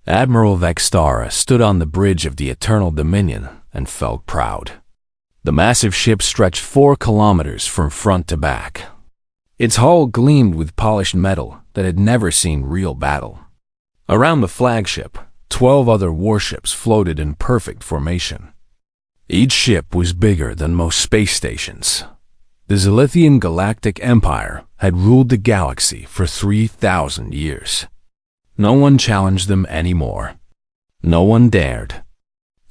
Admiral Vextara stood on the bridge of the Eternal Dominion and felt proud. The massive ship stretched 4 kilometers from front to back. Its hull gleamed with polished metal that had never seen real battle. Around the flagship, 12 other warships floated in perfect formation. Each ship was bigger than most space stations. The Zilithian Galactic Empire had ruled the galaxy for 3,000 years. No one challenged them anymore. No one dared.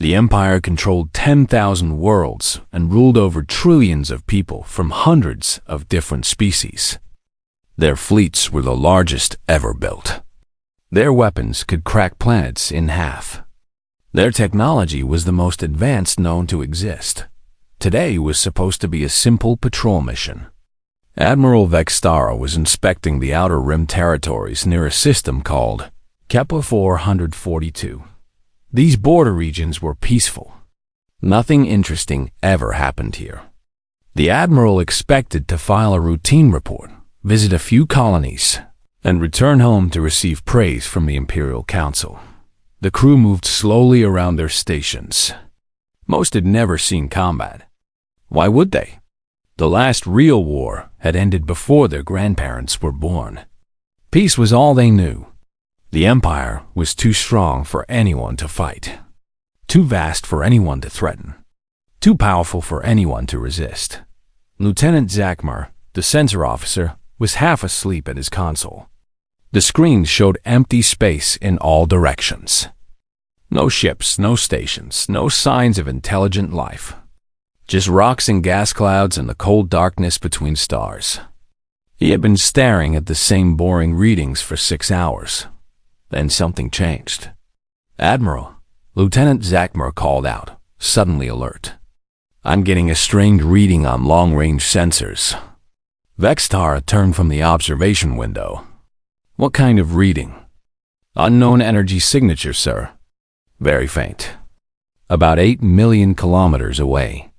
The Empire controlled 10,000 worlds and ruled over trillions of people from hundreds of different species. Their fleets were the largest ever built. Their weapons could crack planets in half. Their technology was the most advanced known to exist. Today was supposed to be a simple patrol mission. Admiral Vextara was inspecting the Outer Rim territories near a system called Kepler 442. These border regions were peaceful. Nothing interesting ever happened here. The Admiral expected to file a routine report, visit a few colonies, and return home to receive praise from the Imperial Council. The crew moved slowly around their stations. Most had never seen combat. Why would they? The last real war had ended before their grandparents were born. Peace was all they knew. The Empire was too strong for anyone to fight, too vast for anyone to threaten, too powerful for anyone to resist. Lieutenant Zakmar, the sensor officer, was half asleep at his console. The screen showed empty space in all directions. No ships, no stations, no signs of intelligent life. Just rocks and gas clouds and the cold darkness between stars. He had been staring at the same boring readings for 6 hours. Then something changed. "Admiral," Lieutenant Zakmar called out, suddenly alert. "I'm getting a strange reading on long-range sensors." Vextara turned from the observation window. "What kind of reading?" "Unknown energy signature, sir. Very faint. About 8 million kilometers away."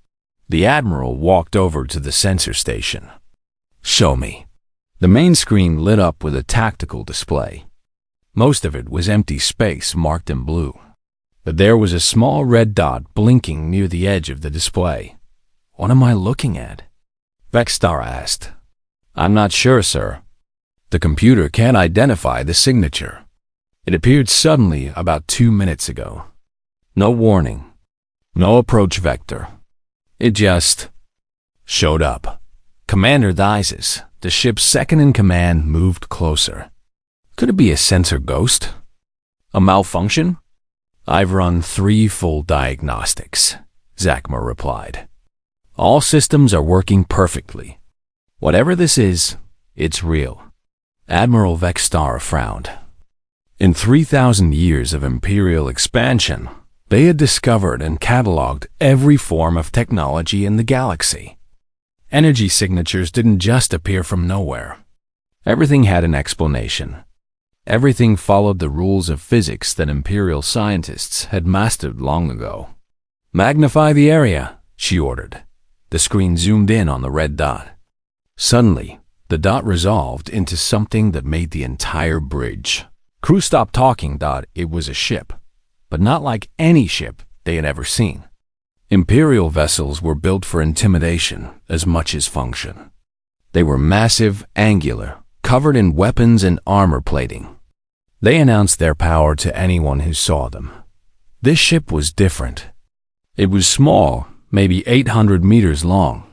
The Admiral walked over to the sensor station. "Show me." The main screen lit up with a tactical display. Most of it was empty space marked in blue. But there was a small red dot blinking near the edge of the display. "What am I looking at?" Vextara asked. "I'm not sure, sir. The computer can't identify the signature. It appeared suddenly about 2 minutes ago. No warning. No approach vector. It just showed up." Commander Theises, the ship's second-in-command, moved closer. "Could it be a sensor ghost? A malfunction?" "I've run 3 full diagnostics," Zakmar replied. "All systems are working perfectly. Whatever this is, it's real." Admiral Vextara frowned. In 3,000 years of Imperial expansion, they had discovered and cataloged every form of technology in the galaxy. Energy signatures didn't just appear from nowhere. Everything had an explanation. Everything followed the rules of physics that Imperial scientists had mastered long ago. "Magnify the area," she ordered. The screen zoomed in on the red dot. Suddenly, the dot resolved into something that made the entire bridge. Crew stopped talking. It was a ship, but not like any ship they had ever seen. Imperial vessels were built for intimidation as much as function. They were massive, angular, covered in weapons and armor plating. They announced their power to anyone who saw them. This ship was different. It was small, maybe 800 meters long.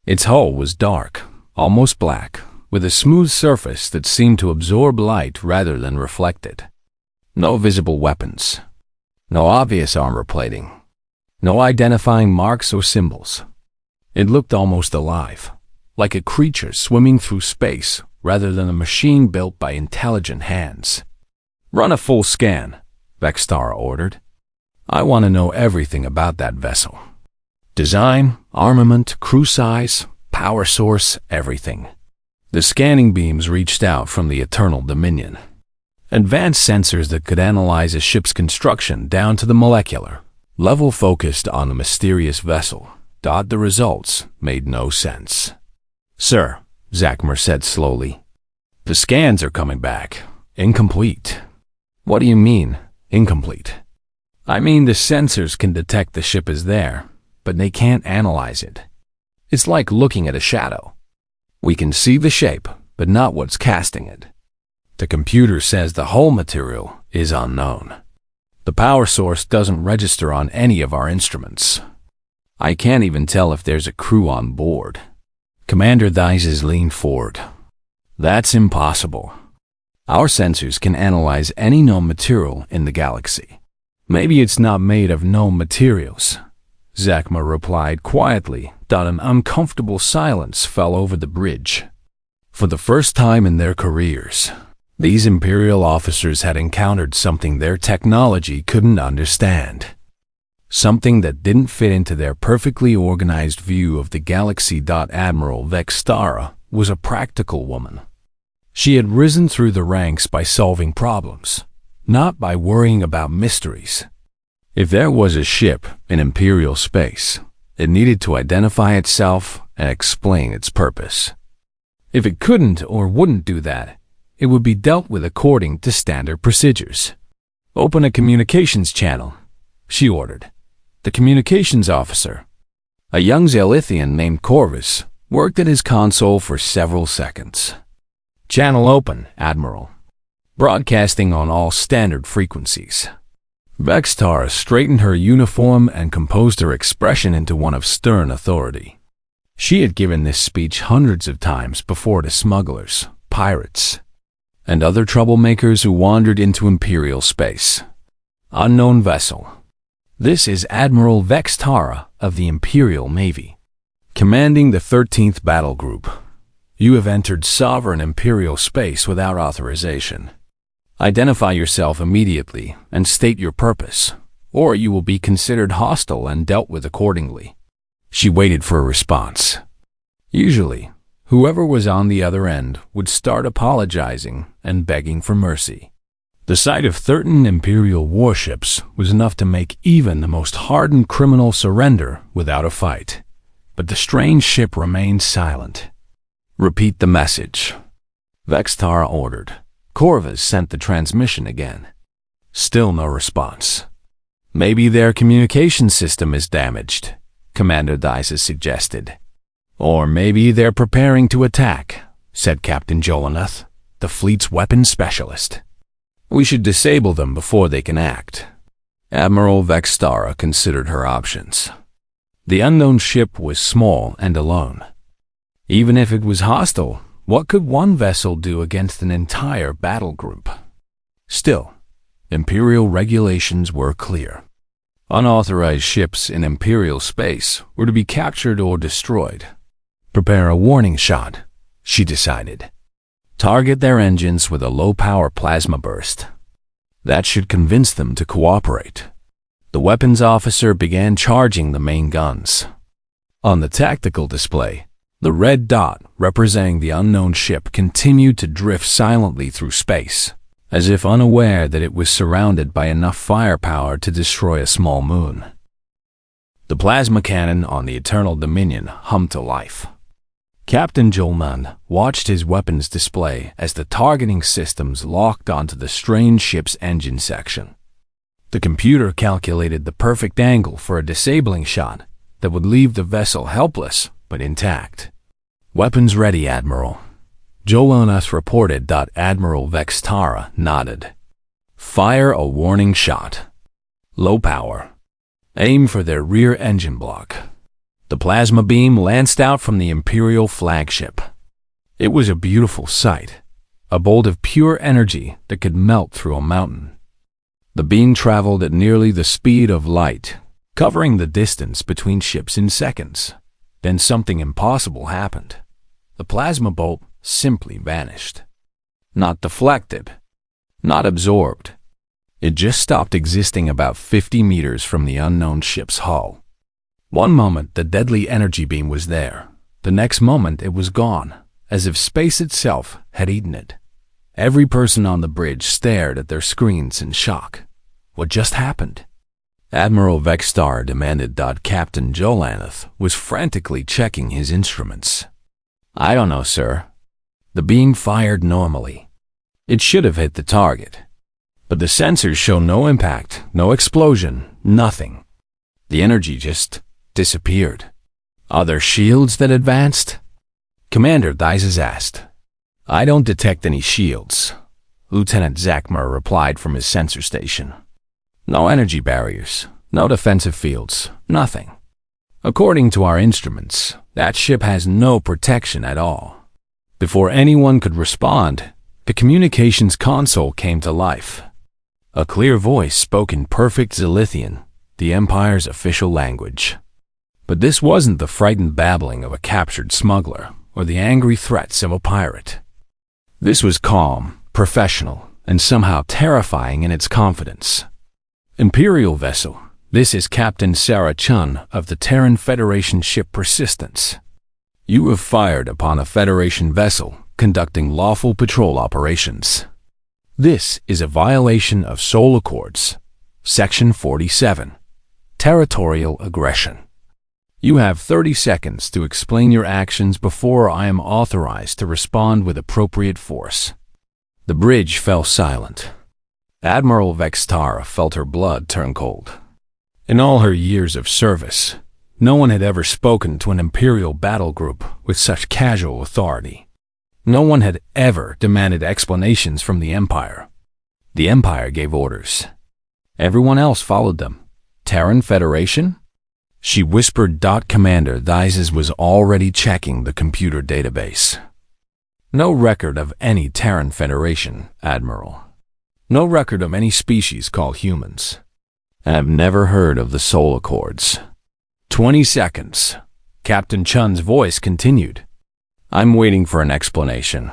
Its hull was dark, almost black, with a smooth surface that seemed to absorb light rather than reflect it. No visible weapons. No obvious armor plating. No identifying marks or symbols. It looked almost alive, like a creature swimming through space rather than a machine built by intelligent hands. "Run a full scan," Vextara ordered. "I want to know everything about that vessel. Design, armament, crew size, power source, everything." The scanning beams reached out from the Eternal Dominion. Advanced sensors that could analyze a ship's construction down to the molecular level focused on the mysterious vessel. The results made no sense. "Sir," Zakmar said slowly, "the scans are coming back. Incomplete." "What do you mean?" Incomplete. I mean, the sensors can detect the ship is there, but they can't analyze it. It's like looking at a shadow. We can see the shape, but not what's casting it. The computer says the hull material is unknown. The power source doesn't register on any of our instruments. I can't even tell if there's a crew on board. Commander Thies leaned forward. That's impossible. Our sensors can analyze any known material in the galaxy. Maybe it's not made of known materials, Zakma replied quietly. An uncomfortable silence fell over the bridge. For the first time in their careers, these Imperial officers had encountered something their technology couldn't understand. Something that didn't fit into their perfectly organized view of the galaxy. Admiral Vextara was a practical woman. She had risen through the ranks by solving problems, not by worrying about mysteries. If there was a ship in Imperial space, it needed to identify itself and explain its purpose. If it couldn't or wouldn't do that, it would be dealt with according to standard procedures. Open a communications channel, she ordered. The communications officer, a young Zalithian named Corvus, worked at his console for several seconds. Channel open, Admiral. Broadcasting on all standard frequencies. Vextara straightened her uniform and composed her expression into one of stern authority. She had given this speech hundreds of times before to smugglers, pirates, and other troublemakers who wandered into Imperial space. Unknown vessel. This is Admiral Vextara of the Imperial Navy, commanding the 13th Battle Group. You have entered sovereign Imperial space without authorization. Identify yourself immediately and state your purpose, or you will be considered hostile and dealt with accordingly. She waited for a response. Usually, whoever was on the other end would start apologizing and begging for mercy. The sight of 13 Imperial warships was enough to make even the most hardened criminal surrender without a fight. But the strange ship remained silent. Repeat the message, Vextara ordered. Corvus sent the transmission again. Still no response. Maybe their communication system is damaged, Commander Thies suggested. Or maybe they're preparing to attack, said Captain Jolanath, the fleet's weapons specialist. We should disable them before they can act. Admiral Vextara considered her options. The unknown ship was small and alone. Even if it was hostile, what could one vessel do against an entire battle group? Still, Imperial regulations were clear. Unauthorized ships in Imperial space were to be captured or destroyed. Prepare a warning shot, she decided. Target their engines with a low-power plasma burst. That should convince them to cooperate. The weapons officer began charging the main guns. On the tactical display, the red dot representing the unknown ship continued to drift silently through space, as if unaware that it was surrounded by enough firepower to destroy a small moon. The plasma cannon on the Eternal Dominion hummed to life. Captain Jolman watched his weapons display as the targeting systems locked onto the strange ship's engine section. The computer calculated the perfect angle for a disabling shot that would leave the vessel helpless but intact. Weapons ready, Admiral. Jolanath reported. Admiral Vextara nodded. Fire a warning shot. Low power. Aim for their rear engine block. The plasma beam lanced out from the Imperial flagship. It was a beautiful sight, a bolt of pure energy that could melt through a mountain. The beam traveled at nearly the speed of light, covering the distance between ships in seconds. Then something impossible happened. The plasma bolt simply vanished. Not deflected, not absorbed. It just stopped existing about 50 meters from the unknown ship's hull. One moment the deadly energy beam was there. The next moment it was gone, as if space itself had eaten it. Every person on the bridge stared at their screens in shock. What just happened? Admiral Vextara demanded. Captain Jolanath was frantically checking his instruments. I don't know, sir. The beam fired normally. It should have hit the target. But the sensors show no impact, no explosion, nothing. The energy just disappeared. Are there shields that advanced? Commander Theises asked. I don't detect any shields, Lieutenant Zakmer replied from his sensor station. No energy barriers, no defensive fields, nothing. According to our instruments, that ship has no protection at all. Before anyone could respond, the communications console came to life. A clear voice spoke in perfect Zilithian, the Empire's official language. But this wasn't the frightened babbling of a captured smuggler or the angry threats of a pirate. This was calm, professional, and somehow terrifying in its confidence. Imperial vessel, this is Captain Sarah Chun of the Terran Federation ship Persistence. You have fired upon a Federation vessel conducting lawful patrol operations. This is a violation of Soul Accords, Section 47, Territorial Aggression. You have 30 seconds to explain your actions before I am authorized to respond with appropriate force. The bridge fell silent. Admiral Vextara felt her blood turn cold. In all her years of service, no one had ever spoken to an Imperial battle group with such casual authority. No one had ever demanded explanations from the Empire. The Empire gave orders. Everyone else followed them. Terran Federation? She whispered. Commander Theises was already checking the computer database. No record of any Terran Federation, Admiral. No record of any species called humans. I've never heard of the Soul Accords. 20 seconds. Captain Chun's voice continued. I'm waiting for an explanation.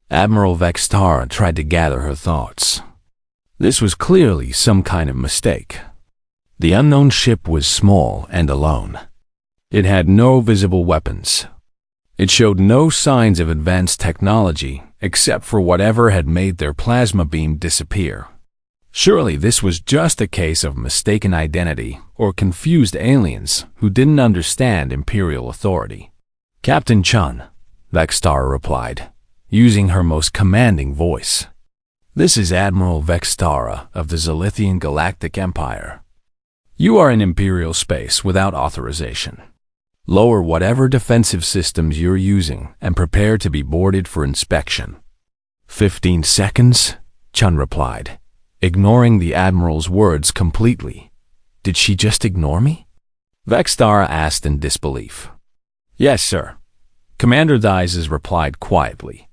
Admiral Vextara tried to gather her thoughts. This was clearly some kind of mistake. The unknown ship was small and alone. It had no visible weapons. It showed no signs of advanced technology except for whatever had made their plasma beam disappear. Surely this was just a case of mistaken identity or confused aliens who didn't understand Imperial authority. Captain Chun, Vextara replied, using her most commanding voice. This is Admiral Vextara of the Zilithian Galactic Empire. You are in Imperial space without authorization. Lower whatever defensive systems you're using and prepare to be boarded for inspection. 15 seconds, Chun replied, ignoring the Admiral's words completely. Did she just ignore me? Vextara asked in disbelief. Yes, sir. Commander Theises replied quietly.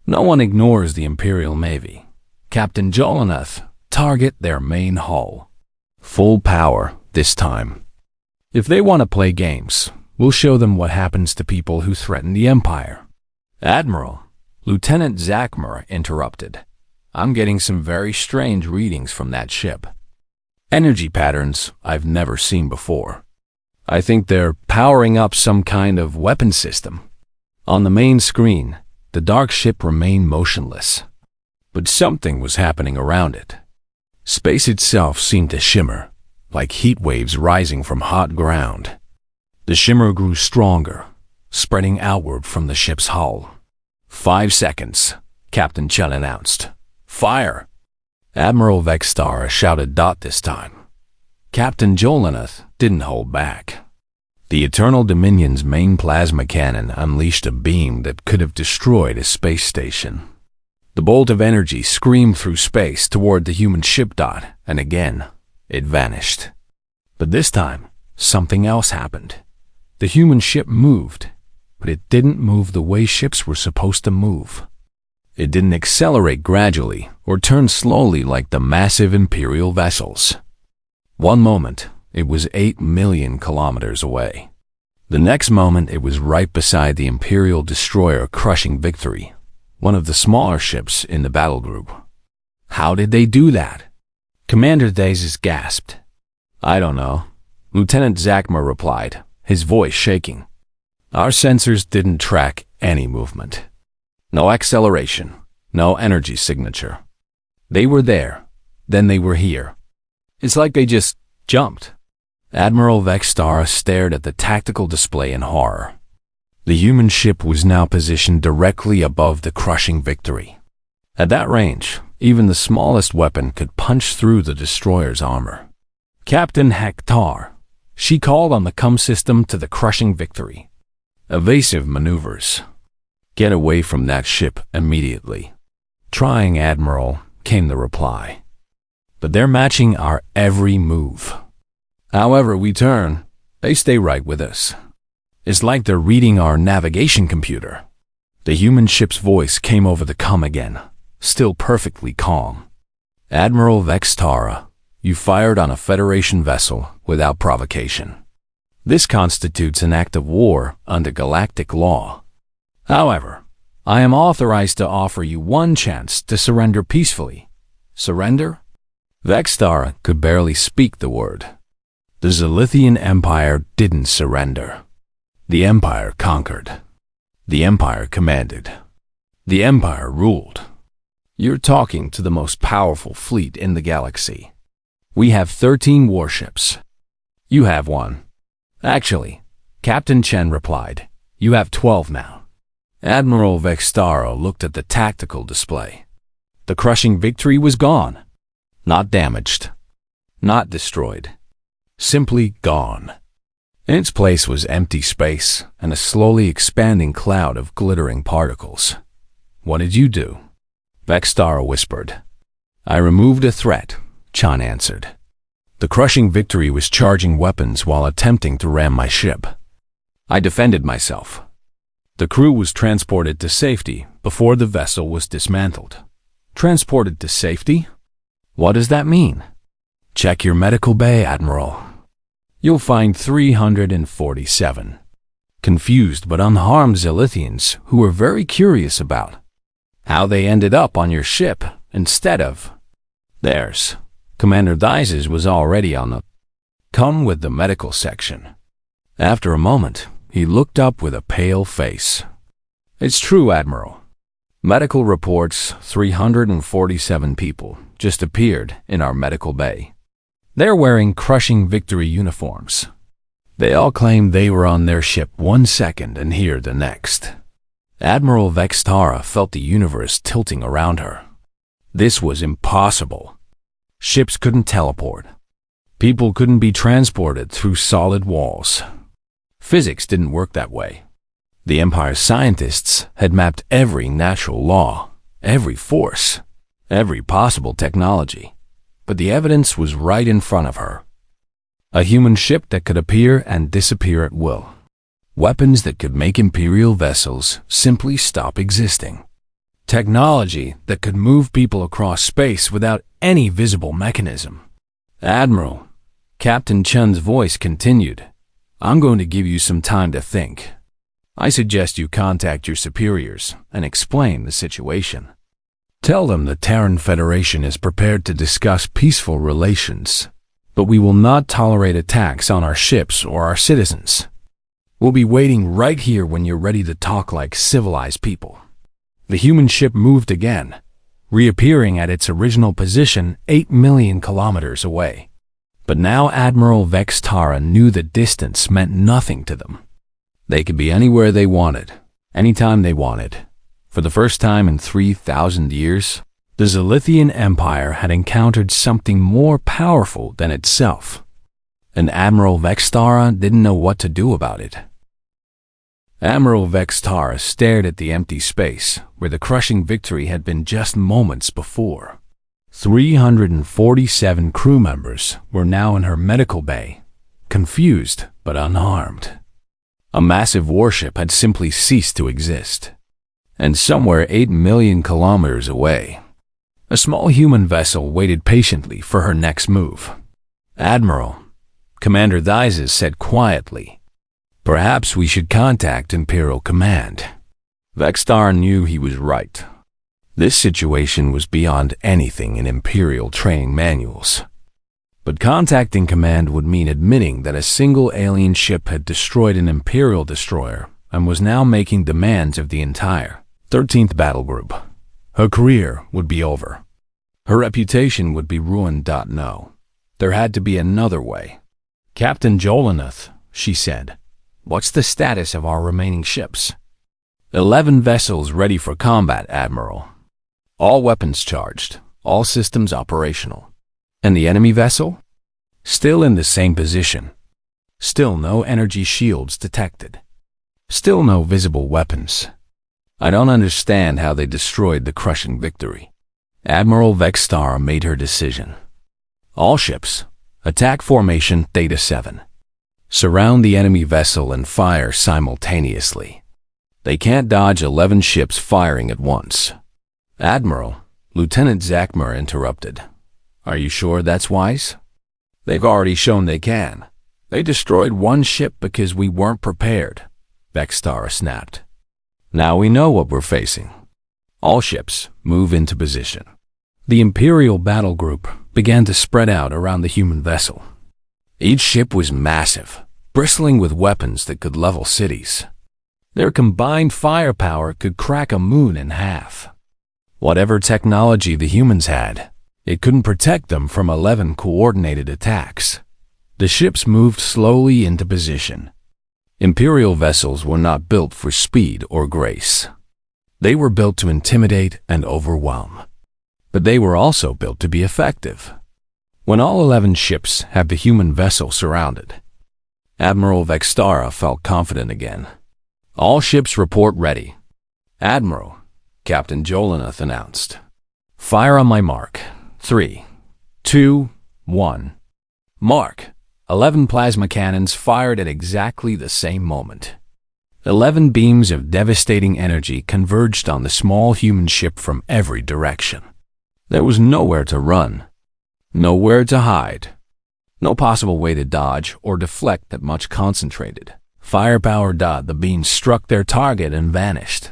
No one ignores the Imperial Navy. Captain Jolanath, target their main hull. Full power this time. If they want to play games, we'll show them what happens to people who threaten the Empire. Admiral, Lieutenant Zakmer interrupted. I'm getting some very strange readings from that ship. Energy patterns I've never seen before. I think they're powering up some kind of weapon system. On the main screen, the dark ship remained motionless. But something was happening around it. Space itself seemed to shimmer, like heat waves rising from hot ground. The shimmer grew stronger, spreading outward from the ship's hull. 5 seconds, Captain Chun announced. Fire! Admiral Vextara shouted this time. Captain Jolanath didn't hold back. The Eternal Dominion's main plasma cannon unleashed a beam that could have destroyed a space station. The bolt of energy screamed through space toward the human ship. And again, it vanished. But this time, something else happened. The human ship moved, but it didn't move the way ships were supposed to move. It didn't accelerate gradually or turn slowly like the massive Imperial vessels. One moment, it was 8 million kilometers away. The next moment, it was right beside the Imperial destroyer crushing Victory, one of the smaller ships in the battle group. How did they do that? Commander Theises gasped. I don't know, Lieutenant Zakmer replied, his voice shaking. Our sensors didn't track any movement. No acceleration, no energy signature. They were there, then they were here. It's like they just jumped. Admiral Vextara stared at the tactical display in horror. The human ship was now positioned directly above the crushing Victory. At that range, Even the smallest weapon could punch through the destroyer's armor. Captain Hector, she called on the CUM system to the crushing victory. Evasive maneuvers. Get away from that ship immediately. Trying, Admiral, came the reply. But they're matching our every move. However we turn, they stay right with us. It's like they're reading our navigation computer. The human ship's voice came over the CUM again, still perfectly calm. Admiral Vextara, you fired on a Federation vessel without provocation. This constitutes an act of war under galactic law. However, I am authorized to offer you one chance to surrender peacefully. Surrender? Vextara could barely speak the word. The Zilithian Empire didn't surrender. The Empire conquered. The Empire commanded. The Empire ruled. You're talking to the most powerful fleet in the galaxy. We have 13 warships. You have one. Actually, Captain Chen replied, you have 12 now. Admiral Vextara looked at the tactical display. The crushing victory was gone. Not damaged. Not destroyed. Simply gone. In its place was empty space and a slowly expanding cloud of glittering particles. What did you do? Vextara whispered. I removed a threat, Chan answered. The crushing victory was charging weapons while attempting to ram my ship. I defended myself. The crew was transported to safety before the vessel was dismantled. Transported to safety? What does that mean? Check your medical bay, Admiral. You'll find 347 confused but unharmed Zilithians who were very curious about how they ended up on your ship instead of theirs. Commander Dices was already on the CUM with the medical section. After a moment, he looked up with a pale face. It's true, Admiral. Medical reports 347 people just appeared in our medical bay. They're wearing crushing victory uniforms. They all claim they were on their ship 1 second and here the next. Admiral Vextara felt the universe tilting around her. This was impossible. Ships couldn't teleport. People couldn't be transported through solid walls. Physics didn't work that way. The Empire's scientists had mapped every natural law, every force, every possible technology, but the evidence was right in front of her. A human ship that could appear and disappear at will. Weapons that could make Imperial vessels simply stop existing. Technology that could move people across space without any visible mechanism. Admiral, Captain Chen's voice continued, I'm going to give you some time to think. I suggest you contact your superiors and explain the situation. Tell them the Terran Federation is prepared to discuss peaceful relations, but we will not tolerate attacks on our ships or our citizens. We'll be waiting right here when you're ready to talk like civilized people. The human ship moved again, reappearing at its original position 8 million kilometers away. But now Admiral Vextara knew the distance meant nothing to them. They could be anywhere they wanted, anytime they wanted. For the first time in 3,000 years, the Zilithian Empire had encountered something more powerful than itself, and Admiral Vextara didn't know what to do about it. Admiral Vextara stared at the empty space where the crushing victory had been just moments before. 347 crew members were now in her medical bay, confused but unharmed. A massive warship had simply ceased to exist. And somewhere 8 million kilometers away, a small human vessel waited patiently for her next move. Admiral, Commander Dices said quietly, perhaps we should contact Imperial Command. Vextara knew he was right. This situation was beyond anything in Imperial training manuals. But contacting Command would mean admitting that a single alien ship had destroyed an Imperial destroyer and was now making demands of the entire 13th Battle Group. Her career would be over. Her reputation would be ruined. No, there had to be another way. Captain Jolineth, she said, what's the status of our remaining ships? 11 vessels ready for combat, Admiral. All weapons charged, All systems operational. And the enemy vessel? Still in the same position. Still no energy shields detected. Still no visible weapons. I don't understand how they destroyed the crushing victory. Admiral Vextara made her decision. All ships, attack formation Theta 7. Surround the enemy vessel and fire simultaneously. They can't dodge 11 ships firing at once. Admiral, Lieutenant Zakmer interrupted. Are you sure that's wise? They've already shown they can. They destroyed one ship because we weren't prepared, Vextara snapped. Now we know what we're facing. All ships move into position. The Imperial battle group began to spread out around the human vessel. Each ship was massive, bristling with weapons that could level cities. Their combined firepower could crack a moon in half. Whatever technology the humans had, it couldn't protect them from 11 coordinated attacks. The ships moved slowly into position. Imperial vessels were not built for speed or grace. They were built to intimidate and overwhelm. But they were also built to be effective. When all 11 ships had the human vessel surrounded, Admiral Vextara felt confident again. All ships report ready. Admiral, Captain Jolanath announced. Fire on my mark. 3, 2, 1. Mark. 11 plasma cannons fired at exactly the same moment. 11 beams of devastating energy converged on the small human ship from every direction. There was nowhere to run, nowhere to hide, no possible way to dodge or deflect that much concentrated firepower. The beams struck their target and vanished.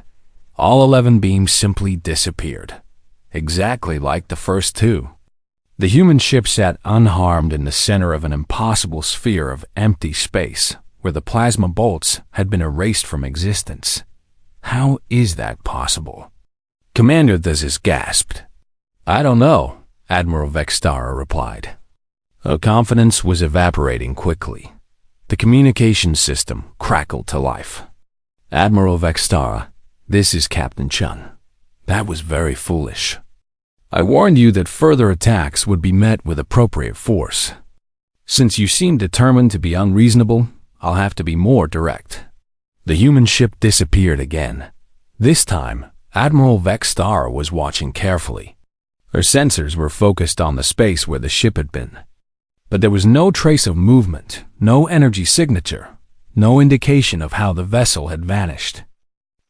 All 11 beams simply disappeared, exactly like the first 2. The human ship sat unharmed in the center of an impossible sphere of empty space where the plasma bolts had been erased from existence. How is that possible? Commander Thezis gasped. I don't know, Admiral Vextara replied. Her confidence was evaporating quickly. The communication system crackled to life. Admiral Vextara, this is Captain Chun. That was very foolish. I warned you that further attacks would be met with appropriate force. Since you seem determined to be unreasonable, I'll have to be more direct. The human ship disappeared again. This time, Admiral Vextara was watching carefully. Her sensors were focused on the space where the ship had been. But there was no trace of movement, no energy signature, no indication of how the vessel had vanished.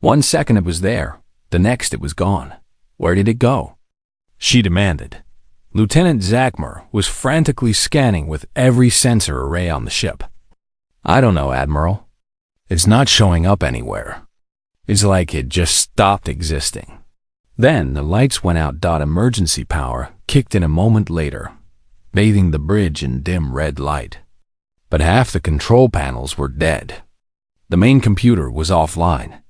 1 second it was there, the next it was gone. Where did it go? She demanded. Lieutenant Zakmer was frantically scanning with every sensor array on the ship. I don't know, Admiral. It's not showing up anywhere. It's like it just stopped existing. Then the lights went out. Emergency power kicked in a moment later, bathing the bridge in dim red light. But half the control panels were dead. The main computer was offline.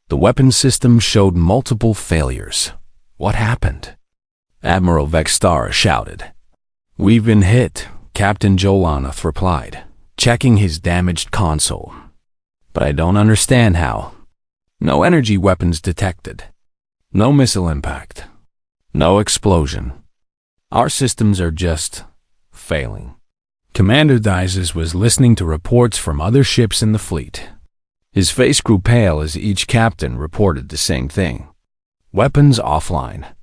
The weapons system showed multiple failures. What happened? Admiral Vextara shouted. We've been hit, Captain Jolanath replied, checking his damaged console. But I don't understand how. No energy weapons detected. No missile impact. No explosion. Our systems are just failing. Commander Thezis was listening to reports from other ships in the fleet. His face grew pale as each captain reported the same thing. Weapons offline.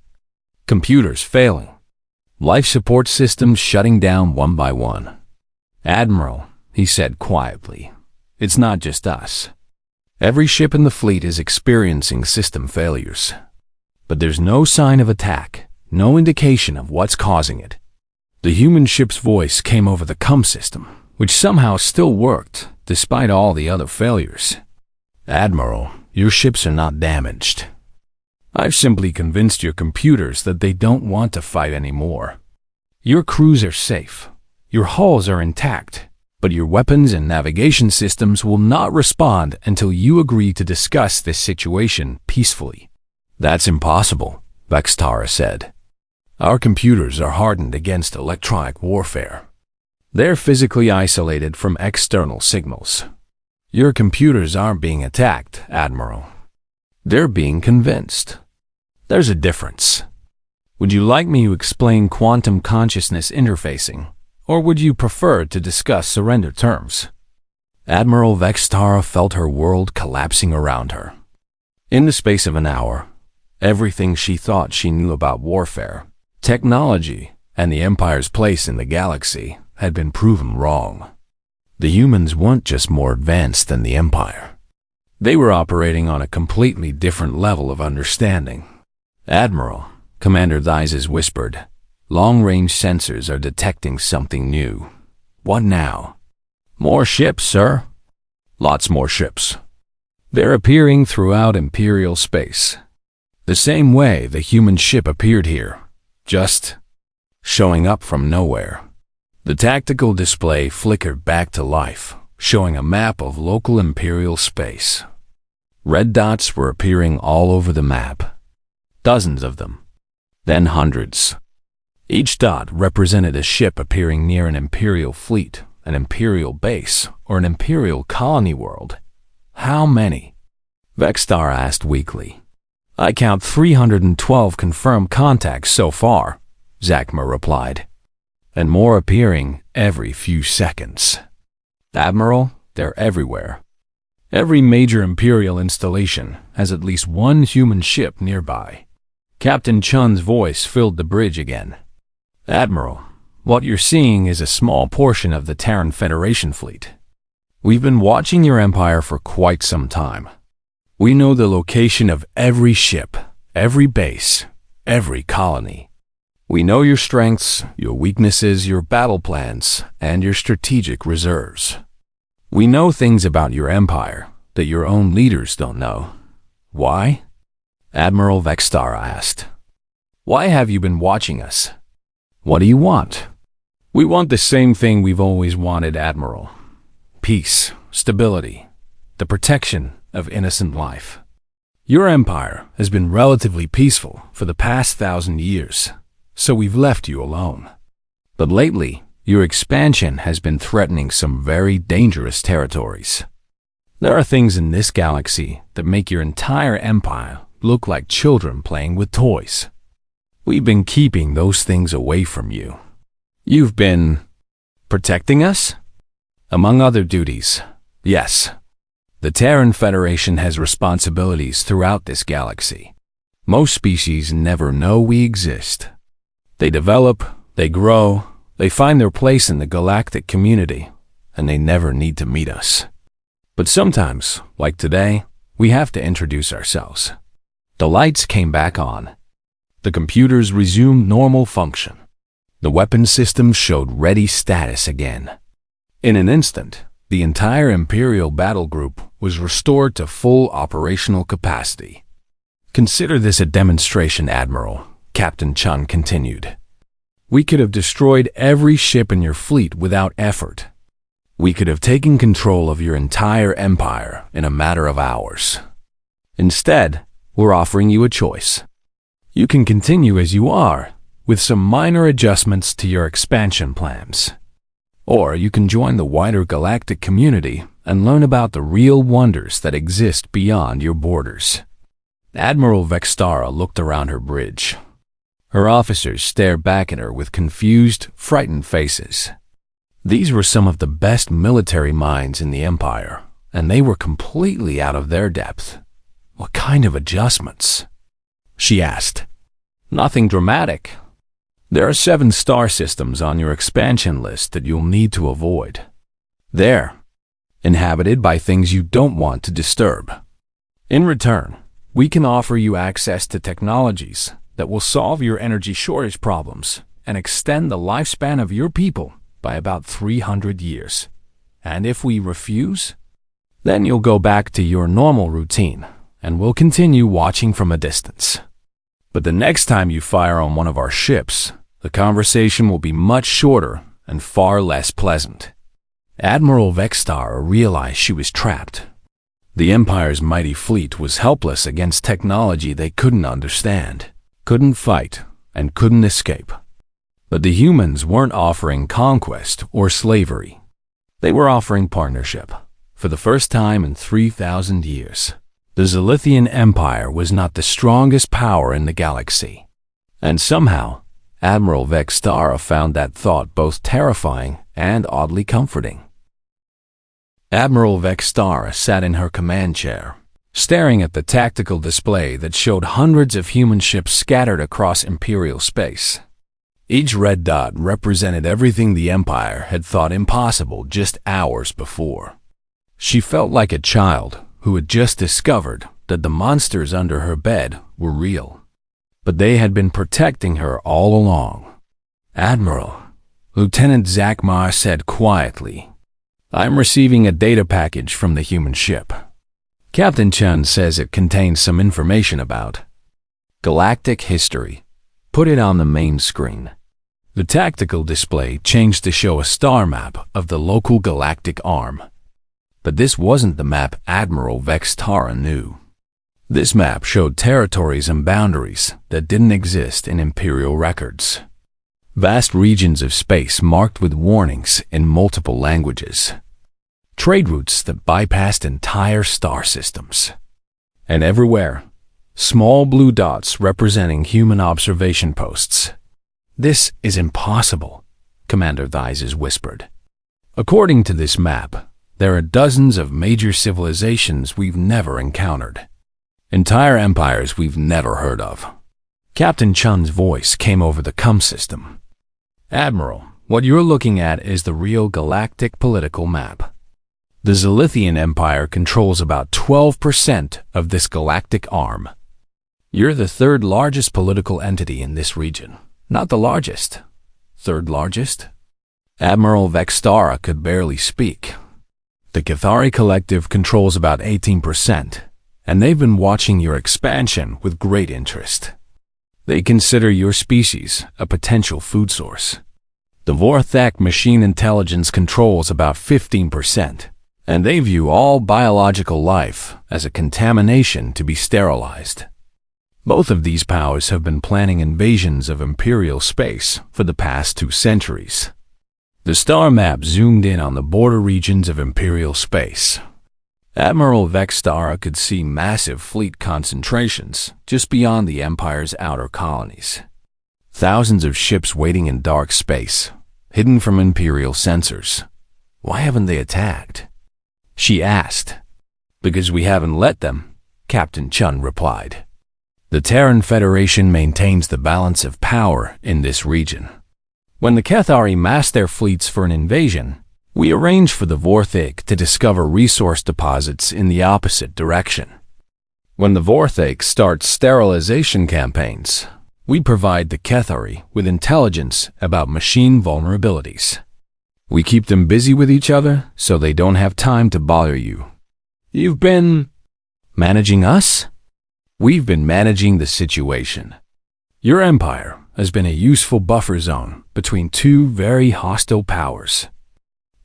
Computers failing. Life support systems shutting down one by one. Admiral, he said quietly, it's not just us. Every ship in the fleet is experiencing system failures. But there's no sign of attack, no indication of what's causing it. The human ship's voice came over the CUM system, which somehow still worked despite all the other failures. Admiral, your ships are not damaged. I've simply convinced your computers that they don't want to fight anymore. Your crews are safe. Your hulls are intact. But your weapons and navigation systems will not respond until you agree to discuss this situation peacefully. That's impossible, Vextara said. Our computers are hardened against electronic warfare. They're physically isolated from external signals. Your computers aren't being attacked, Admiral. They're being convinced. There's a difference. Would you like me to explain quantum consciousness interfacing, or would you prefer to discuss surrender terms? Admiral Vextara felt her world collapsing around her. In the space of an hour, everything she thought she knew about warfare, technology, and the Empire's place in the galaxy had been proven wrong. The humans weren't just more advanced than the Empire. They were operating on a completely different level of understanding. Admiral, Commander Thizes whispered, long-range sensors are detecting something new. What now? More ships, sir. Lots more ships. They're appearing throughout Imperial space. The same way the human ship appeared here, just showing up from nowhere. The tactical display flickered back to life, showing a map of local Imperial space. Red dots were appearing all over the map. Dozens of them. Then hundreds. Each dot represented a ship appearing near an Imperial fleet, an Imperial base, or an Imperial colony world. How many? Vextar asked weakly. I count 312 confirmed contacts so far, Zakma replied. And more appearing every few seconds. Admiral, they're everywhere. Every major Imperial installation has at least one human ship nearby. Captain Chun's voice filled the bridge again. Admiral, what you're seeing is a small portion of the Terran Federation fleet. We've been watching your empire for quite some time. We know the location of every ship, every base, every colony. We know your strengths, your weaknesses, your battle plans, and your strategic reserves. We know things about your empire that your own leaders don't know. Why? Admiral Vextara asked. Why have you been watching us? What do you want? We want the same thing we've always wanted, Admiral. Peace, stability, the protection of innocent life. Your empire has been relatively peaceful for the past 1,000 years, so we've left you alone. But lately, your expansion has been threatening some very dangerous territories. There are things in this galaxy that make your entire empire look like children playing with toys. We've been keeping those things away from you. You've been protecting us? Among other duties, yes. The Terran Federation has responsibilities throughout this galaxy. Most species never know we exist. They develop, they grow, they find their place in the galactic community, and they never need to meet us. But sometimes, like today, we have to introduce ourselves. The lights came back on. The computers resumed normal function. The weapon system showed ready status again. In an instant, the entire Imperial battle group was restored to full operational capacity. Consider this a demonstration, Admiral, Captain Chun continued. We could have destroyed every ship in your fleet without effort. We could have taken control of your entire empire in a matter of hours. Instead, we're offering you a choice. You can continue as you are, with some minor adjustments to your expansion plans. Or you can join the wider galactic community and learn about the real wonders that exist beyond your borders. Admiral Vextara looked around her bridge. Her officers stared back at her with confused, frightened faces. These were some of the best military minds in the Empire, and they were completely out of their depth. What kind of adjustments? She asked. Nothing dramatic. There are 7 star systems on your expansion list that you'll need to avoid. They're inhabited by things you don't want to disturb. In return, we can offer you access to technologies that will solve your energy shortage problems and extend the lifespan of your people by about 300 years. And if we refuse, then you'll go back to your normal routine and we'll continue watching from a distance. But the next time you fire on one of our ships, the conversation will be much shorter and far less pleasant. Admiral Vextara realized she was trapped. The Empire's mighty fleet was helpless against technology they couldn't understand, couldn't fight, and couldn't escape. But the humans weren't offering conquest or slavery. They were offering partnership. For the first time in 3,000 years, the Zilithian Empire was not the strongest power in the galaxy. And somehow, Admiral Vextara found that thought both terrifying and oddly comforting. Admiral Vextara sat in her command chair, staring at the tactical display that showed hundreds of human ships scattered across Imperial space. Each red dot represented everything the Empire had thought impossible just hours before. She felt like a child who had just discovered that the monsters under her bed were real. But they had been protecting her all along. "Admiral," Lieutenant Zakmar said quietly, "I'm receiving a data package from the human ship. Captain Chun says it contains some information about galactic history. Put it on the main screen." The tactical display changed to show a star map of the local galactic arm. But this wasn't the map Admiral Vextara knew. This map showed territories and boundaries that didn't exist in Imperial records. Vast regions of space marked with warnings in multiple languages. Trade routes that bypassed entire star systems. And everywhere, small blue dots representing human observation posts. "This is impossible," Commander Theises whispered. "According to this map, there are dozens of major civilizations we've never encountered. Entire empires we've never heard of." Captain Chun's voice came over the COM system. "Admiral, what you're looking at is the real galactic political map. The Zilithian Empire controls about 12% of this galactic arm. You're the third largest political entity in this region. Not the largest. Third largest?" Admiral Vextara could barely speak. "The Cathari Collective controls about 18%. And they've been watching your expansion with great interest. They consider your species a potential food source. The Vorthak machine intelligence controls about 15%, and they view all biological life as a contamination to be sterilized. Both of these powers have been planning invasions of Imperial space for the past 2 centuries. The star map zoomed in on the border regions of Imperial space. Admiral Vextara could see massive fleet concentrations just beyond the Empire's outer colonies. Thousands of ships waiting in dark space, hidden from Imperial sensors. "Why haven't they attacked?" she asked. "Because we haven't let them," Captain Chun replied. "The Terran Federation maintains the balance of power in this region. When the Cathari mass their fleets for an invasion, we arrange for the Vorthak to discover resource deposits in the opposite direction. When the Vorthak starts sterilization campaigns, we provide the Cathari with intelligence about machine vulnerabilities. We keep them busy with each other so they don't have time to bother you." "You've been managing us?" "We've been managing the situation. Your empire has been a useful buffer zone between 2 very hostile powers.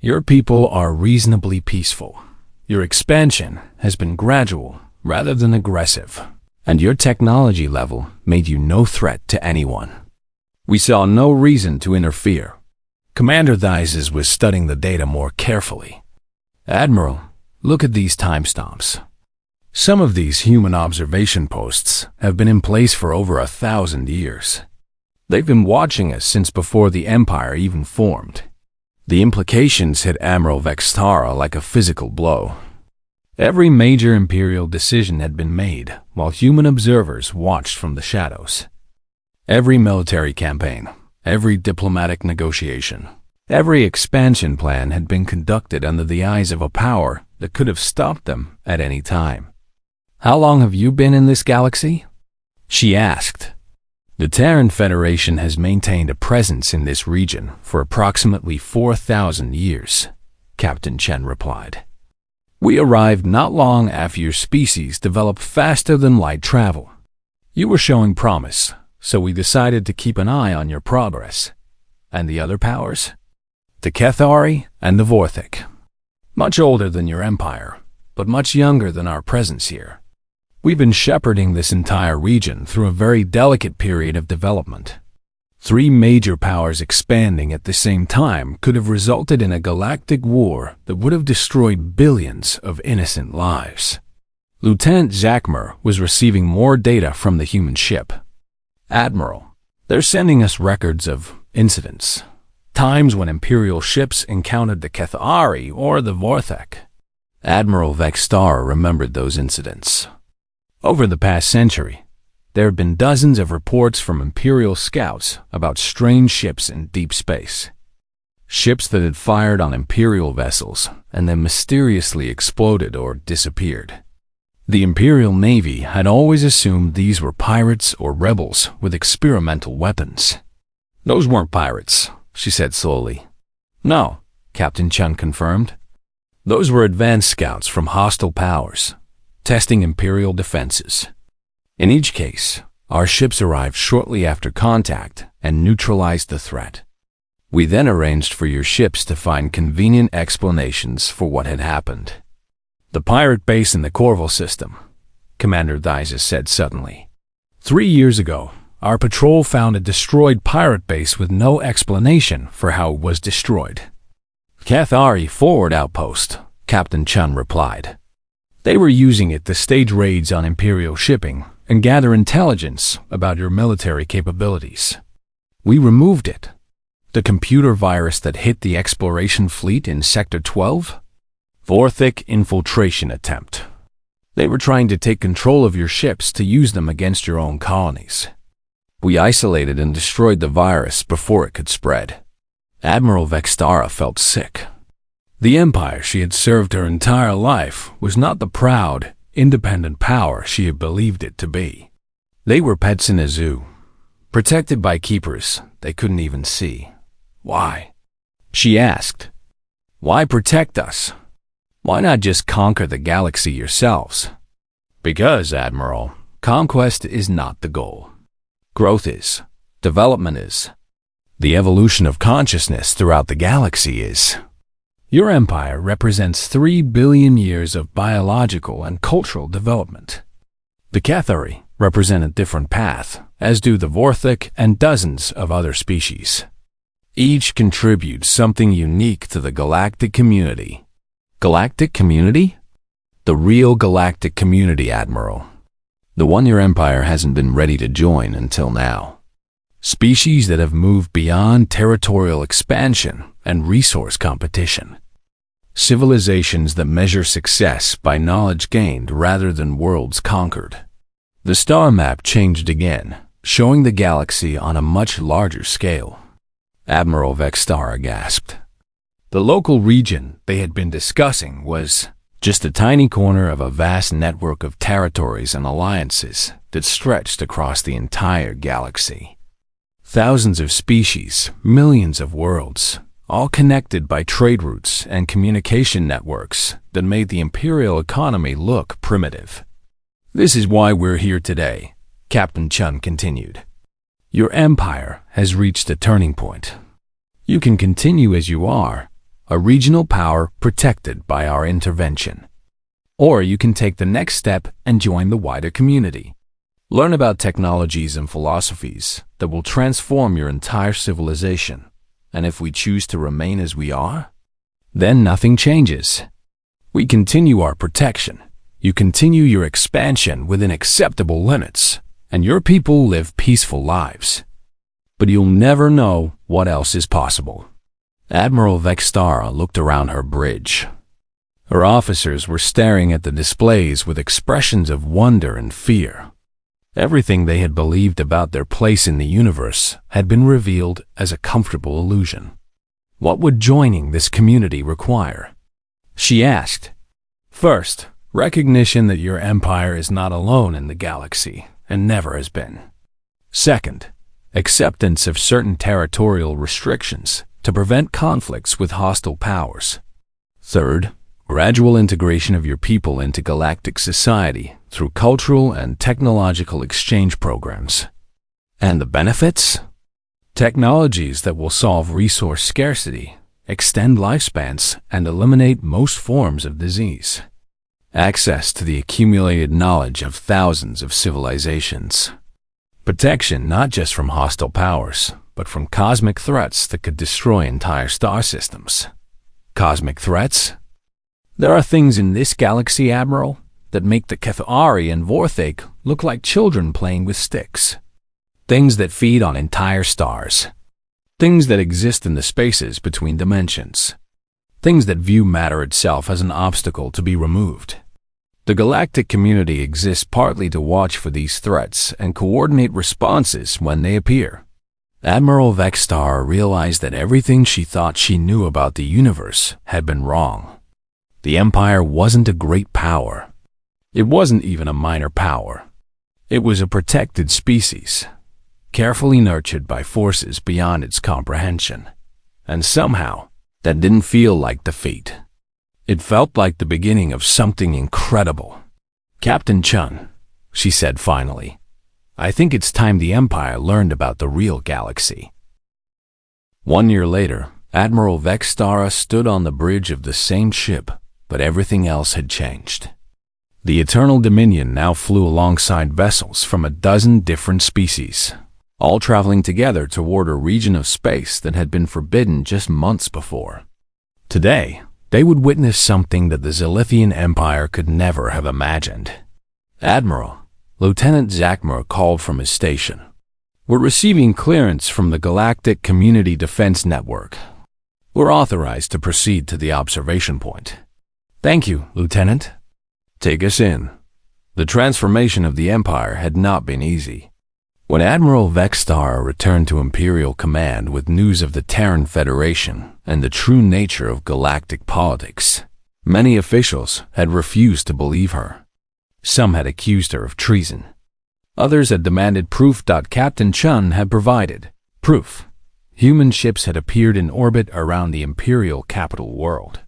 Your people are reasonably peaceful. Your expansion has been gradual rather than aggressive, and your technology level made you no threat to anyone. We saw no reason to interfere." Commander Theises was studying the data more carefully. "Admiral, look at these timestamps. Some of these human observation posts have been in place for over 1,000 years. They've been watching us since before the Empire even formed." The implications hit Admiral Vextara like a physical blow. Every major Imperial decision had been made while human observers watched from the shadows. Every military campaign, every diplomatic negotiation, every expansion plan had been conducted under the eyes of a power that could have stopped them at any time. "How long have you been in this galaxy?" she asked. "The Terran Federation has maintained a presence in this region for approximately 4,000 years, Captain Chen replied. "We arrived not long after your species developed faster than light travel. You were showing promise, so we decided to keep an eye on your progress." "And the other powers?" "The Cathari and the Vorthak. Much older than your empire, but much younger than our presence here. We've been shepherding this entire region through a very delicate period of development. 3 major powers expanding at the same time could have resulted in a galactic war that would have destroyed billions of innocent lives." Lieutenant Zakmer was receiving more data from the human ship. "Admiral, They're sending us records of incidents, times when Imperial ships encountered the Cathari or the Vorthek. Admiral Vextar remembered those incidents. Over the past century, there have been dozens of reports from Imperial scouts about strange ships in deep space. Ships that had fired on Imperial vessels and then mysteriously exploded or disappeared. The Imperial Navy had always assumed these were pirates or rebels with experimental weapons. "Those weren't pirates," she said slowly. "No," Captain Chun confirmed. "Those were advanced scouts from hostile powers, testing Imperial defenses. In each case, our ships arrived shortly after contact and neutralized the threat. We then arranged for your ships to find convenient explanations for what had happened." "The pirate base in the Corval system," Commander Thyses said suddenly. 3 years ago, our patrol found a destroyed pirate base with no explanation for how it was destroyed. "Cathari Forward Outpost," Captain Chun replied. "They were using it to stage raids on Imperial shipping and gather intelligence about your military capabilities. We removed it. The computer virus that hit the exploration fleet in Sector 12? Vorthik infiltration attempt. They were trying to take control of your ships to use them against your own colonies. We isolated and destroyed the virus before it could spread." Admiral Vextara felt sick. The empire she had served her entire life was not the proud, independent power she had believed it to be. They were pets in a zoo, protected by keepers they couldn't even see. "Why?" she asked. "Why protect us? Why not just conquer the galaxy yourselves?" "Because, Admiral, conquest is not the goal. Growth is. Development is. The evolution of consciousness throughout the galaxy is. Your empire represents 3 billion years of biological and cultural development. The Cathari represent a different path, as do the Vorthik and dozens of other species. Each contributes something unique to the galactic community." "Galactic community?" "The real galactic community, Admiral. The one your empire hasn't been ready to join until now. Species that have moved beyond territorial expansion and resource competition. Civilizations that measure success by knowledge gained rather than worlds conquered." The star map changed again, showing the galaxy on a much larger scale. Admiral Vextara gasped. The local region they had been discussing was just a tiny corner of a vast network of territories and alliances that stretched across the entire galaxy. Thousands of species, millions of worlds, all connected by trade routes and communication networks that made the imperial economy look primitive. "This is why we're here today," Captain Chun continued. "Your empire has reached a turning point. You can continue as you are, a regional power protected by our intervention. Or you can take the next step and join the wider community. Learn about technologies and philosophies that will transform your entire civilization. And if we choose to remain as we are, then nothing changes. We continue our protection. You continue your expansion within acceptable limits, and your people live peaceful lives. But you'll never know what else is possible." Admiral Vextara looked around her bridge. Her officers were staring at the displays with expressions of wonder and fear. Everything they had believed about their place in the universe had been revealed as a comfortable illusion. What would joining this community require? She asked. "First, recognition that your empire is not alone in the galaxy and never has been. Second, acceptance of certain territorial restrictions to prevent conflicts with hostile powers. Third, gradual integration of your people into galactic society through cultural and technological exchange programs. And the benefits? Technologies that will solve resource scarcity, extend lifespans, and eliminate most forms of disease. Access to the accumulated knowledge of thousands of civilizations. Protection not just from hostile powers, but from cosmic threats that could destroy entire star systems." "Cosmic threats?" "There are things in this galaxy, Admiral, that make the Cathari and Vorthik look like children playing with sticks. things that feed on entire stars, things that exist in the spaces between dimensions, things that view matter itself as an obstacle to be removed. The galactic community exists partly to watch for these threats and coordinate responses when they appear. Admiral Vexstar realized that everything she thought she knew about the universe had been wrong. The Empire wasn't a great power. It wasn't even a minor power. It was a protected species, carefully nurtured by forces beyond its comprehension. And somehow, that didn't feel like defeat. It felt like the beginning of something incredible. "Captain Chun," she said finally, "I think it's time the Empire learned about the real galaxy." 1 year later, Admiral Vextara stood on the bridge of the same ship, but everything else had changed. The Eternal Dominion now flew alongside vessels from a dozen different species, all traveling together toward a region of space that had been forbidden just months before. Today, they would witness something that the Zilithian Empire could never have imagined. "Admiral," Lieutenant Zakmer called from his station, "we're receiving clearance from the Galactic Community Defense Network. We're authorized to proceed to the observation point." "Thank you, Lieutenant." "Take us in." The transformation of the Empire had not been easy. When Admiral Vexstar returned to Imperial Command with news of the Terran Federation and the true nature of galactic politics, many officials had refused to believe her. Some had accused her of treason. Others had demanded proof. Captain Chun had provided proof. Human ships had appeared in orbit around the Imperial capital world,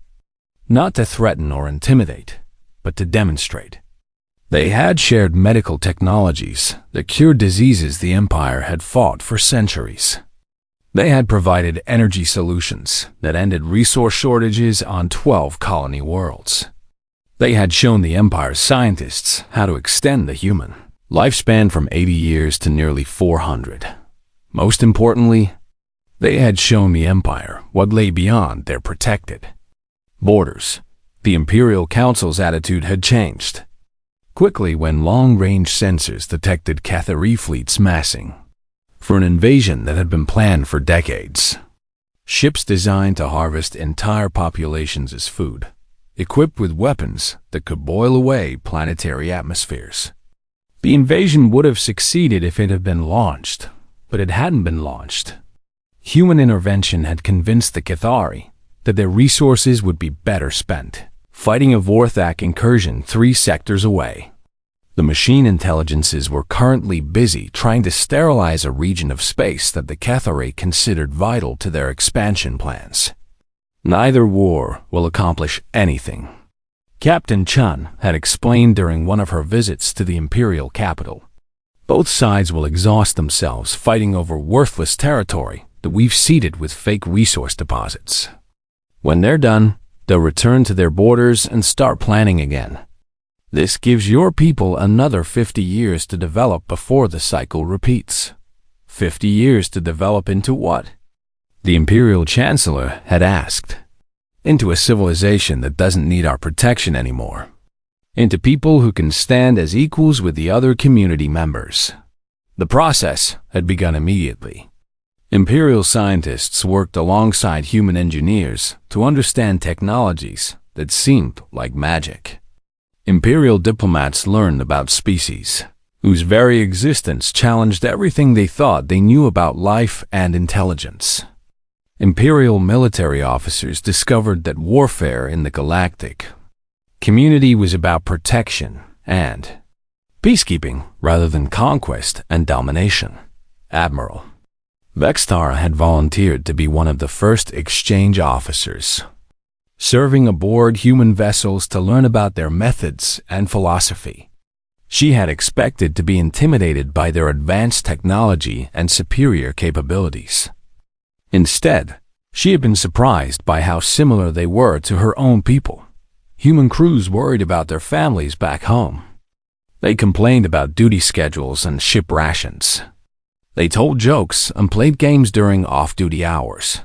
not to threaten or intimidate, but to demonstrate. They had shared medical technologies that cured diseases the Empire had fought for centuries. They had provided energy solutions that ended resource shortages on 12 colony worlds. They had shown the Empire's scientists how to extend the human lifespan from 80 years to nearly 400. Most importantly, they had shown the Empire what lay beyond their protected borders. The Imperial Council's attitude had changed quickly when long-range sensors detected Cathari fleets massing for an invasion that had been planned for decades. Ships designed to harvest entire populations as food, equipped with weapons that could boil away planetary atmospheres. The invasion would have succeeded if it had been launched, but it hadn't been launched. Human intervention had convinced the Cathari that their resources would be better spent fighting a Vorthak incursion 3 sectors away. The machine intelligences were currently busy trying to sterilize a region of space that the Cathari considered vital to their expansion plans. Neither war will accomplish anything, Captain Chun had explained during one of her visits to the Imperial capital. Both sides will exhaust themselves fighting over worthless territory that we've seeded with fake resource deposits. When they're done, they'll return to their borders and start planning again. This gives your people another 50 years to develop before the cycle repeats. 50 years to develop into what? The Imperial Chancellor had asked. Into a civilization that doesn't need our protection anymore. Into people who can stand as equals with the other community members. The process had begun immediately. Imperial scientists worked alongside human engineers to understand technologies that seemed like magic. Imperial diplomats learned about species whose very existence challenged everything they thought they knew about life and intelligence. Imperial military officers discovered that warfare in the galactic community was about protection and peacekeeping rather than conquest and domination. Admiral Vextar had volunteered to be one of the first exchange officers, serving aboard human vessels to learn about their methods and philosophy. She had expected to be intimidated by their advanced technology and superior capabilities. Instead, she had been surprised by how similar they were to her own people. Human crews worried about their families back home. They complained about duty schedules and ship rations. They told jokes and played games during off-duty hours.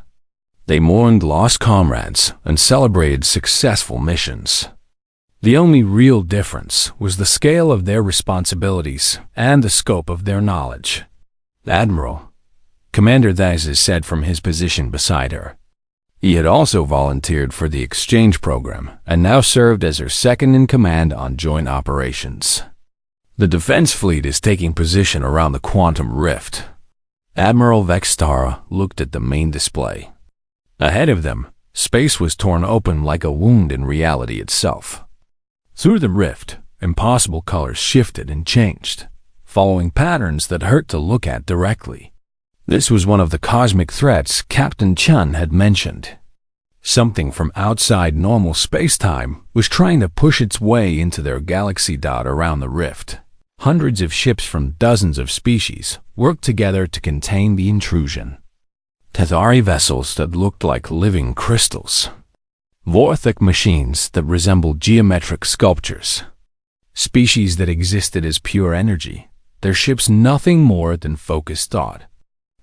They mourned lost comrades and celebrated successful missions. The only real difference was the scale of their responsibilities and the scope of their knowledge. "Admiral," Commander Thais said from his position beside her. He had also volunteered for the exchange program and now served as her second-in-command on joint operations. "The defense fleet is taking position around the quantum rift." Admiral Vextara looked at the main display. Ahead of them, space was torn open like a wound in reality itself. Through the rift, impossible colors shifted and changed, following patterns that hurt to look at directly. This was one of the cosmic threats Captain Chun had mentioned. Something from outside normal space-time was trying to push its way into their galaxy dot around the rift. Hundreds of ships from dozens of species worked together to contain the intrusion. Tethari vessels that looked like living crystals. Vorthic machines that resembled geometric sculptures. Species that existed as pure energy, their ships nothing more than focused thought.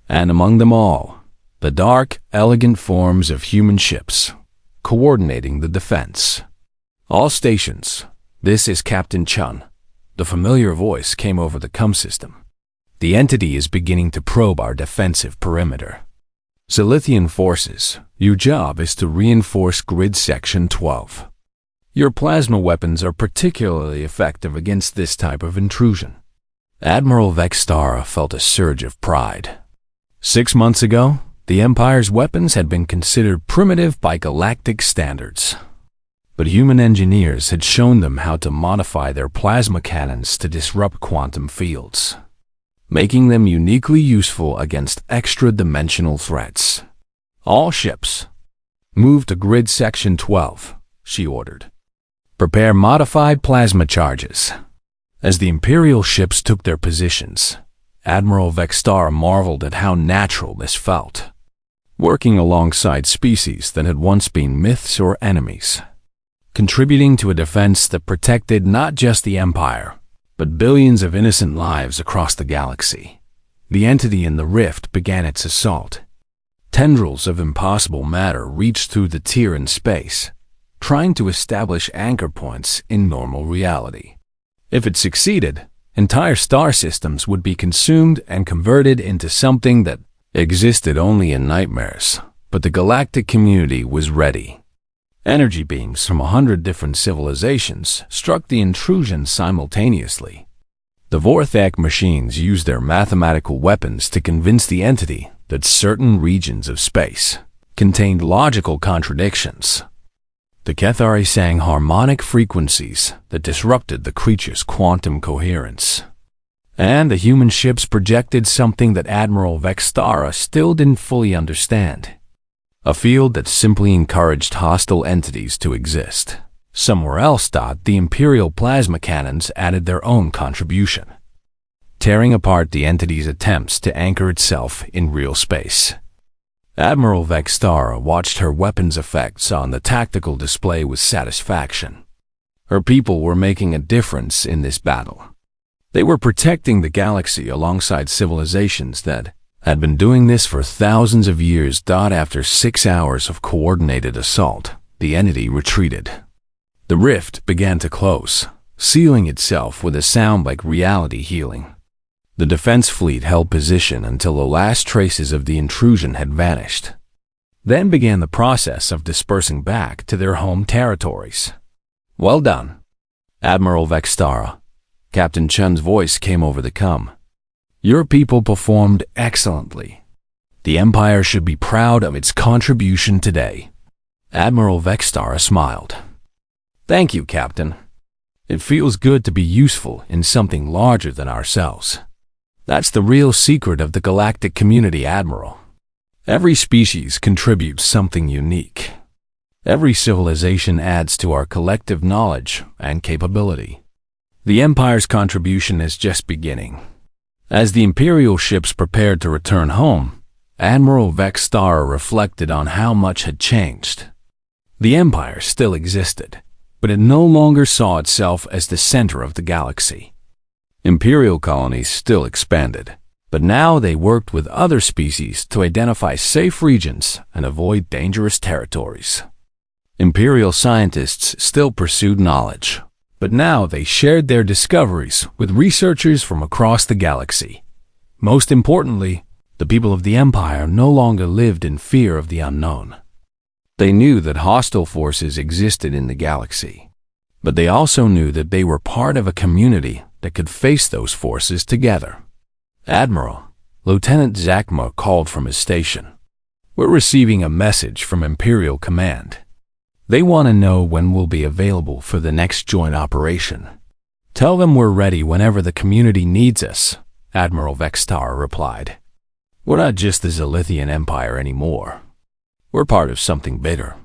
And among them all, the dark, elegant forms of human ships, coordinating the defense. "All stations, this is Captain Chun." The familiar voice came over the comm system. "The entity is beginning to probe our defensive perimeter. Silithian forces, your job is to reinforce Grid Section 12. Your plasma weapons are particularly effective against this type of intrusion." Admiral Vextara felt a surge of pride. 6 months ago, the Empire's weapons had been considered primitive by galactic standards. But human engineers had shown them how to modify their plasma cannons to disrupt quantum fields, making them uniquely useful against extra-dimensional threats. "All ships, move to Grid Section 12, she ordered. "Prepare modified plasma charges." As the Imperial ships took their positions, Admiral Vextara marveled at how natural this felt. Working alongside species that had once been myths or enemies, contributing to a defense that protected not just the Empire, but billions of innocent lives across the galaxy. The entity in the rift began its assault. Tendrils of impossible matter reached through the tier in space, trying to establish anchor points in normal reality. If it succeeded, entire star systems would be consumed and converted into something that existed only in nightmares, but the galactic community was ready. Energy beams from 100 different civilizations struck the intrusion simultaneously. The Vorthak machines used their mathematical weapons to convince the entity that certain regions of space contained logical contradictions. The Kethari sang harmonic frequencies that disrupted the creature's quantum coherence. And the human ships projected something that Admiral Vextara still didn't fully understand. A field that simply encouraged hostile entities to exist. Somewhere else, the Imperial plasma cannons added their own contribution, tearing apart the entity's attempts to anchor itself in real space. Admiral Vextara watched her weapons effects on the tactical display with satisfaction. Her people were making a difference in this battle. They were protecting the galaxy alongside civilizations that had been doing this for thousands of years. After 6 hours of coordinated assault, the entity retreated. The rift began to close, sealing itself with a sound like reality healing. The defense fleet held position until the last traces of the intrusion had vanished. Then began the process of dispersing back to their home territories. "Well done, Admiral Vextara." Captain Chun's voice came over the comm. "Your people performed excellently. The Empire should be proud of its contribution today." Admiral Vextara smiled. "Thank you, Captain. It feels good to be useful in something larger than ourselves. That's the real secret of the galactic community, Admiral. Every species contributes something unique. Every civilization adds to our collective knowledge and capability. The Empire's contribution is just beginning." As the Imperial ships prepared to return home, Admiral Vextara reflected on how much had changed. The Empire still existed, but it no longer saw itself as the center of the galaxy. Imperial colonies still expanded, but now they worked with other species to identify safe regions and avoid dangerous territories. Imperial scientists still pursued knowledge, but now they shared their discoveries with researchers from across the galaxy, Most importantly, the people of the Empire no longer lived in fear of the unknown. They knew that hostile forces existed in the galaxy, but they also knew that they were part of a community that could face those forces together. Admiral, Lieutenant Zakma called from his station. We're receiving a message from Imperial Command. They want to know when we'll be available for the next joint operation. Tell them we're ready whenever the community needs us, Admiral Vextara replied. We're not just the Zilithian Empire anymore. We're part of something bigger.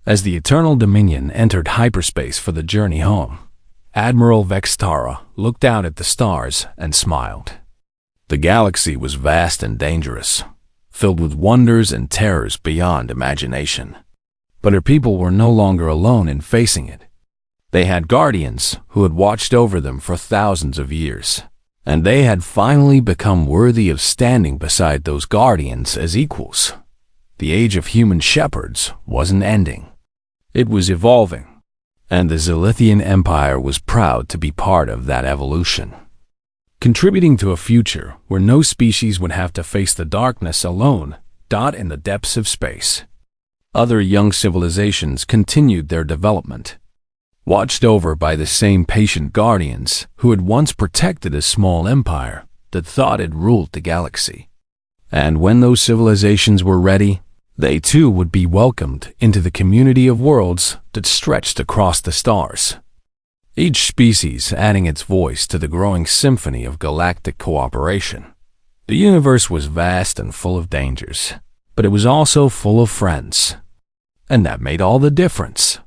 As the Eternal Dominion entered hyperspace for the journey home, Admiral Vextara looked out at the stars and smiled. The galaxy was vast and dangerous, filled with wonders and terrors beyond imagination. But her people were no longer alone in facing it. They had guardians who had watched over them for thousands of years, and they had finally become worthy of standing beside those guardians as equals. The age of human shepherds wasn't ending. It was evolving, and the Zilithian Empire was proud to be part of that evolution, contributing to a future where no species would have to face the darkness alone, in the depths of space. Other young civilizations continued their development, watched over by the same patient guardians who had once protected a small empire that thought it ruled the galaxy. And when those civilizations were ready, they too would be welcomed into the community of worlds that stretched across the stars. Each species adding its voice to the growing symphony of galactic cooperation. The universe was vast and full of dangers, but it was also full of friends. And that made all the difference.